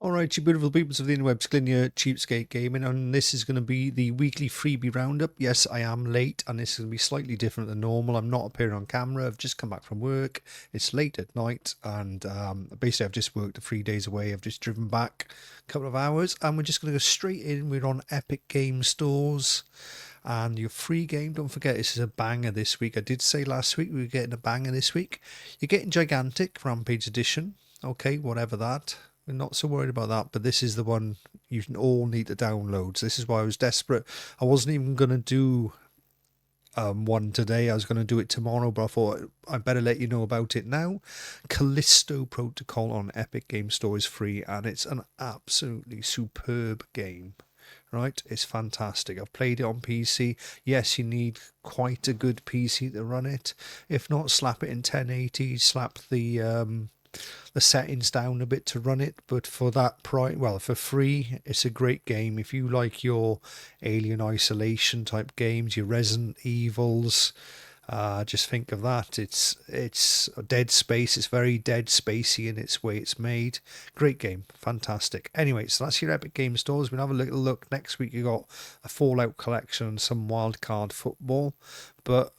Alright, you beautiful peoples of the interwebs, Glyn here, CheapSkate Gaming, and this is going to be the weekly freebie roundup. Yes, I am late, and this is going to be slightly different than normal. I'm not appearing on camera. I've just come back from work. It's late at night, and basically I've just worked 3 days away. I've just driven back a couple of hours, and we're just going to go straight in. We're on Epic Game Stores, and your free game, don't forget, this is a banger this week. I did say last week we were getting a banger this week. You're getting Gigantic Rampage Edition. Okay, whatever that. We're not so worried about that, but this is the one you all need to download. So this is why I was desperate. I wasn't even going to do one today. I was going to do it tomorrow, but I thought I'd better let you know about it now. Callisto Protocol on Epic Game Store is free, and it's an absolutely superb game. Right, it's fantastic. I've played it on PC. Yes, you need quite a good PC to run it. If not, slap it in 1080. Slap the settings down a bit to run it, but for that price, well, for free, it's a great game. If you like your Alien Isolation type games, your Resident Evils, just think of that. It's Dead Space. It's very Dead Spacey in its way it's made. Great game, fantastic. Anyway, so that's your Epic Game Stores. We'll have a little look next week. You got a Fallout collection and some wildcard football, but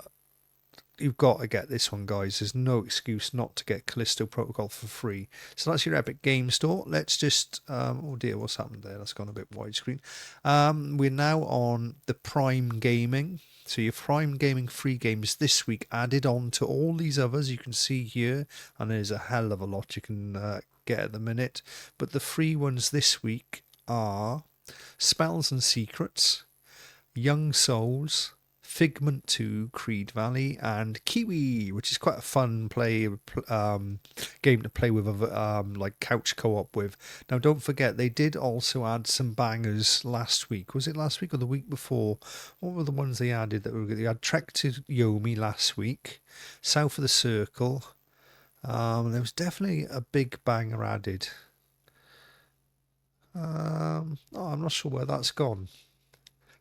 you've got to get this one, guys. There's no excuse not to get Callisto Protocol for free. So that's your Epic Game Store. Let's just oh dear, what's happened there? That's gone a bit widescreen. We're now on the Prime Gaming. So your Prime Gaming free games this week added on to all these others you can see here, and there's a hell of a lot you can get at the minute. But the free ones this week are Spells and Secrets, Young Souls, Figment 2, Creed Valley, and Kiwi, which is quite a fun game to play with, like couch co-op with. Now, don't forget, they did also add some bangers last week. Was it last week or the week before? What were the ones they added that were good? They had Trek to Yomi last week, South of the Circle. There was definitely a big banger added. I'm not sure where that's gone.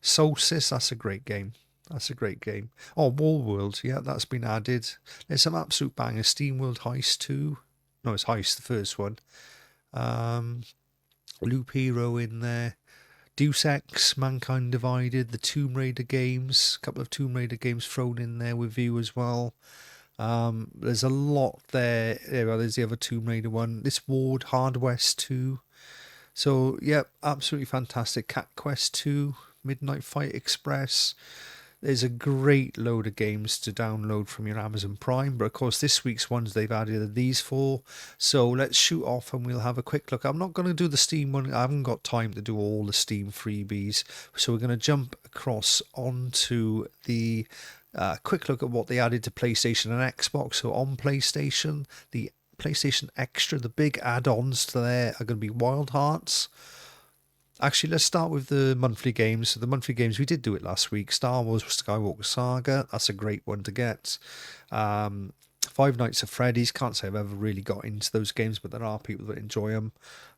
Solstice, that's a great game. That's a great game. Oh, Wall World, yeah, that's been added. There's some absolute bangers. Steam World Heist 2. No, it's Heist, the first one. Loop Hero in there. Deus Ex, Mankind Divided, the Tomb Raider games. A couple of Tomb Raider games thrown in there with you as well. There's a lot there. There's the other Tomb Raider one. This Ward, Hard West 2. So, yep, absolutely fantastic. Cat Quest 2, Midnight Fight Express. There's a great load of games to download from your Amazon Prime, but of course this week's ones they've added these four. So let's shoot off and we'll have a quick look. I'm not going to do the Steam one. I haven't got time to do all the Steam freebies. So we're going to jump across onto the quick look at what they added to PlayStation and Xbox. So on PlayStation, the PlayStation Extra, the big add-ons to there are going to be Wild Hearts. Actually, let's start with the monthly games. So the monthly games, we did do it last week. Star Wars Skywalker Saga, that's a great one to get. Five Nights at Freddy's, can't say I've ever really got into those games, but there are people that enjoy them.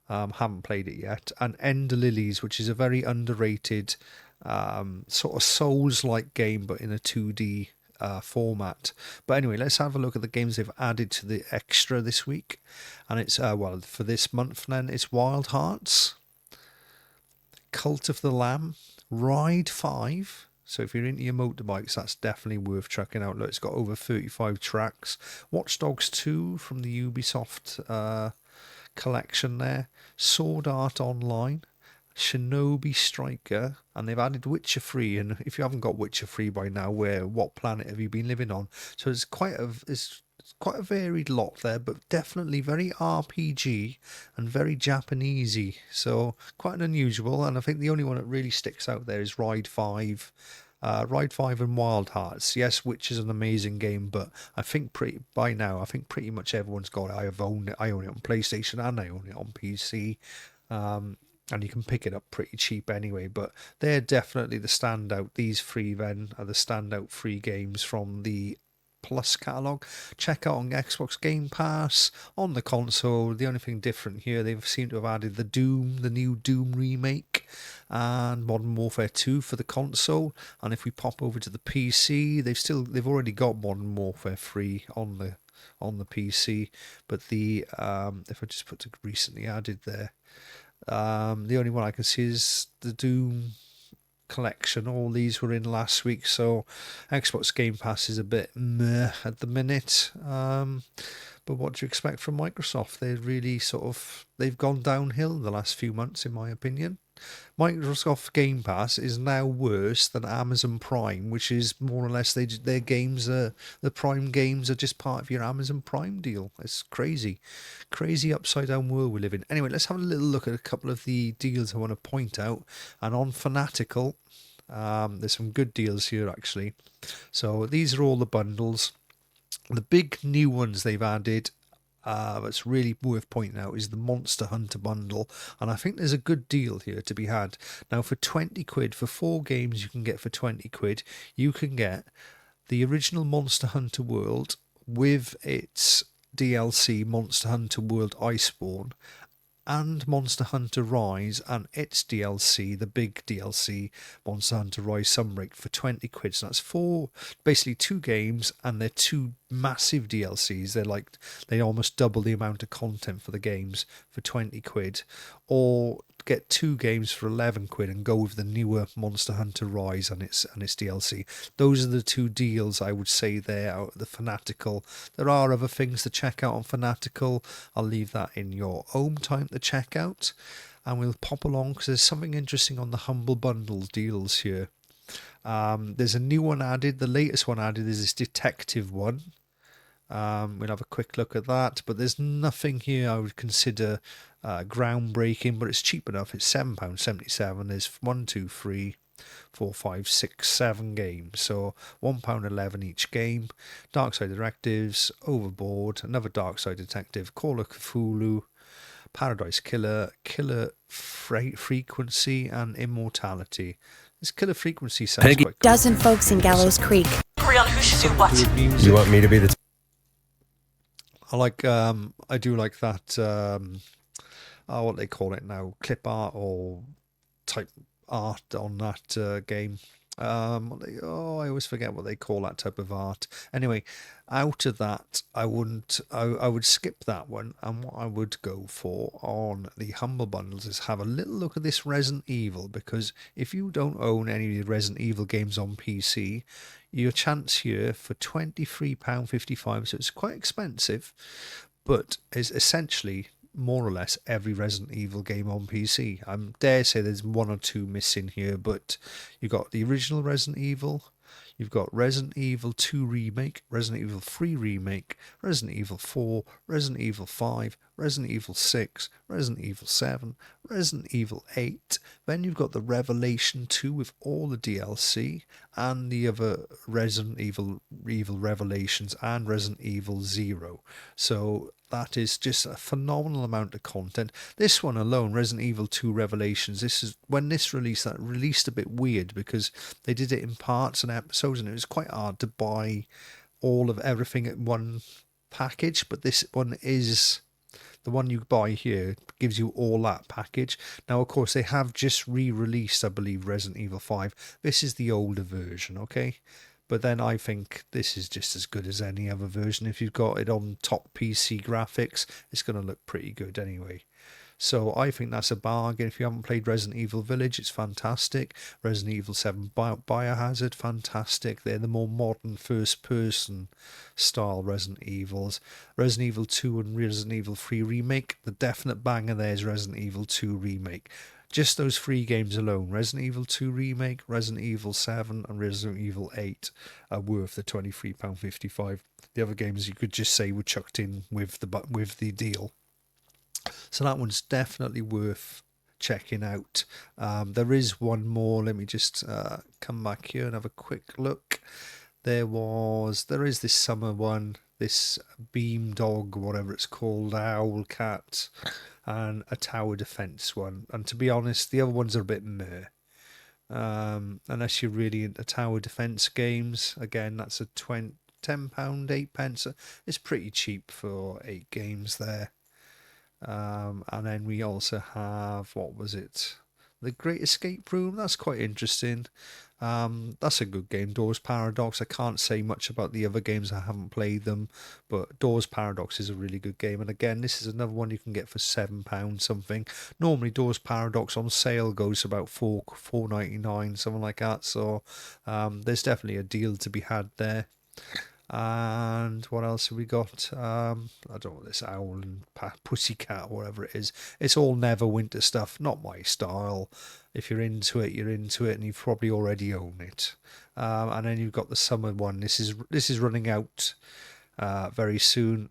Haven't played it yet. And Ender Lilies, which is a very underrated sort of Souls-like game, but in a 2D format. But anyway, let's have a look at the games they've added to the extra this week. And it's, well, for this month then, it's Wild Hearts, Cult of the Lamb, Ride 5. So if you're into your motorbikes, that's definitely worth checking out. Look, it's got over 35 tracks. Watch Dogs 2 from the Ubisoft collection there. Sword Art Online, Shinobi Striker, and they've added Witcher 3. And if you haven't got Witcher 3 by now, what planet have you been living on? So it's quite a varied lot there, but definitely very RPG and very Japanesey. So quite an unusual, and I think the only one that really sticks out there is Ride 5. Ride 5 and Wild Hearts. Yes, which is an amazing game, but I think pretty much everyone's got it. I own it on PlayStation and I own it on PC. And you can pick it up pretty cheap anyway, but they're definitely the standout. These three then are the standout free games from the Plus catalogue. Check out on Xbox Game Pass. On the console, the only thing different here, they seem to have added the new Doom remake, and Modern Warfare 2 for the console. And if we pop over to the PC, they've already got Modern Warfare 3 on on the PC. But the if I just put recently added there, the only one I can see is the Doom collection. All these were in last week, so Xbox Game Pass is a bit meh at the minute. But what do you expect from Microsoft? They've gone downhill the last few months, in my opinion. Microsoft Game Pass is now worse than Amazon Prime, which is more or less their games are the Prime games are just part of your Amazon Prime deal. It's crazy upside down world we live in. Anyway, let's have a little look at a couple of the deals I want to point out. And on Fanatical, there's some good deals here actually. So these are all the bundles. The big new ones they've added that's really worth pointing out is the Monster Hunter bundle, and I think there's a good deal here to be had. Now for 20 quid, for 4 games you can get for 20 quid, you can get the original Monster Hunter World with its DLC Monster Hunter World Iceborne, and Monster Hunter Rise and its DLC, the big DLC, Monster Hunter Rise Sunbreak, for 20 quid. So that's basically 2 games, and they're 2 massive DLCs. They almost double the amount of content for the games for 20 quid. Or get 2 games for 11 quid and go with the newer Monster Hunter Rise and its DLC. Those are the 2 deals I would say there out of the Fanatical. There are other things to check out on Fanatical. I'll leave that in your own time to check out, and we'll pop along because there's something interesting on the Humble Bundle deals here. There's a new one added. The latest one added is this detective one. We'll have a quick look at that, but there's nothing here I would consider groundbreaking, but it's cheap enough. It's £7.77. There's 1, 2, 3, 4, 5, 6, 7 games, so £1.11 each game. Darkside Directives, Overboard, another Darkside Detective, Call of Cthulhu, Paradise Killer, Killer Frequency, and Immortality. This Killer Frequency sounds quite cool. Dozen folks in Gallows Creek. Agree on who should do what. You want me to be the... I do like that, what they call it now, clip art or type art on that game. I always forget what they call that type of art. Anyway, out of that, I would skip that one, and what I would go for on the Humble Bundles is have a little look at this Resident Evil, because if you don't own any of the Resident Evil games on PC, your chance here for £23.55, so it's quite expensive, but is essentially more or less every Resident Evil game on PC. I dare say there's 1 or 2 missing here, but you've got the original Resident Evil, you've got Resident Evil 2 Remake, Resident Evil 3 Remake, Resident Evil 4, Resident Evil 5, Resident Evil 6, Resident Evil 7, Resident Evil 8. Then you've got the Revelation 2 with all the DLC, and the other Resident Evil Revelations, and Resident Evil 0. So that is just a phenomenal amount of content. This one alone, Resident Evil 2 Revelations, this is when this released, that released a bit weird because they did it in parts and episodes, and it was quite hard to buy all of everything at one package. But this one is the one you buy here, gives you all that package. Now, of course, they have just re-released, I believe, Resident Evil 5. This is the older version, okay? But then I think this is just as good as any other version. If you've got it on top PC graphics, it's going to look pretty good anyway. So I think that's a bargain. If you haven't played Resident Evil Village, it's fantastic. Resident Evil 7 Biohazard, fantastic. They're the more modern first-person style Resident Evils. Resident Evil 2 and Resident Evil 3 Remake, the definite banger there is Resident Evil 2 Remake. Just those 3 games alone, Resident Evil 2 Remake, Resident Evil 7 and Resident Evil 8 are worth the £23.55. The other games you could just say were chucked in with the deal. So that one's definitely worth checking out. There is one more. Let me just come back here and have a quick look. There is this summer one, this Beam Dog, whatever it's called, Owl Cat, and a Tower Defense one. And to be honest, the other ones are a bit meh. Unless you're really into Tower Defense games. Again, that's a £10, 8 pence. It's pretty cheap for 8 games there. And then we also have, what was it? The Great Escape Room. That's quite interesting. That's a good game, Doors Paradox. I can't say much about the other games, I haven't played them, but Doors Paradox is a really good game. And again, this is another one you can get for £7 something. Normally Doors Paradox on sale goes about $4.99, something like that. So there's definitely a deal to be had there. And what else have we got? I don't know, this Owl and Pussycat or whatever it is. It's all Neverwinter stuff, not my style. If you're into it, you're into it, and you probably already own it. And then you've got the summer one. This is running out very soon.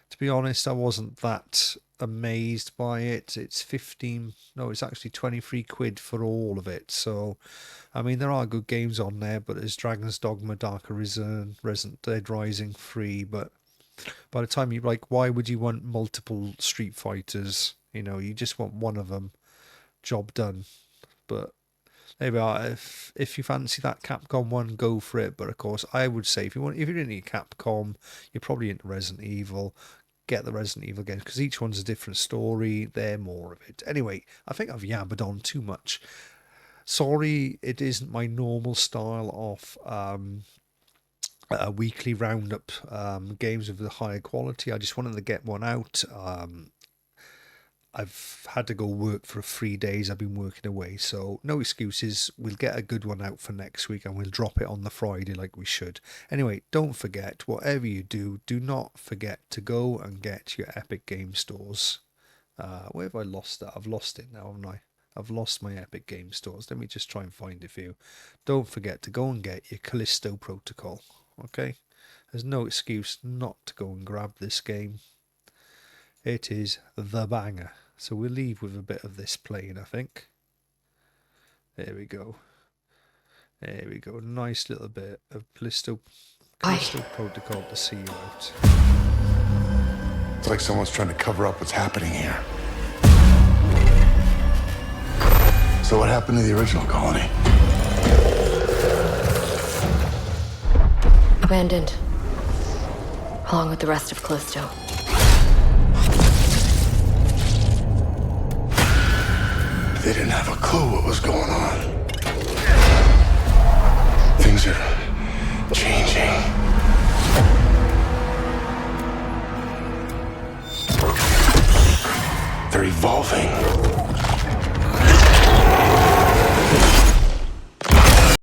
To be honest, I wasn't that amazed by it. It's it's actually 23 quid for all of it. So, I mean, there are good games on there, but there's Dragon's Dogma, Dark Arisen, Resident Dead Rising 3, but by the time why would you want multiple Street Fighters? You just want one of them, job done. But there we are. If you fancy that Capcom one, go for it. But of course, I would say if you're into Capcom, you're probably into Resident Evil. Get the Resident Evil games because each one's a different story. They're more of it. Anyway, I think I've yabbered on too much. Sorry, it isn't my normal style of a weekly roundup games of the higher quality. I just wanted to get one out. I've had to go work for 3 days. I've been working away, so no excuses. We'll get a good one out for next week and we'll drop it on the Friday like we should. Anyway, don't forget, whatever you do not forget to go and get your Epic Game Stores. Where have I lost that? I've lost it now, haven't I? I've lost my Epic Game Stores. Let me just try and find it for you. Don't forget to go and get your Callisto Protocol, okay? There's no excuse not to go and grab this game. It is the banger. So we'll leave with a bit of this playing, I think. There we go. There we go. Nice little bit of Callisto Protocol to see you out. It's like someone's trying to cover up what's happening here. So what happened to the original colony? Abandoned. Along with the rest of Callisto. They didn't have a clue what was going on. Things are changing. They're evolving.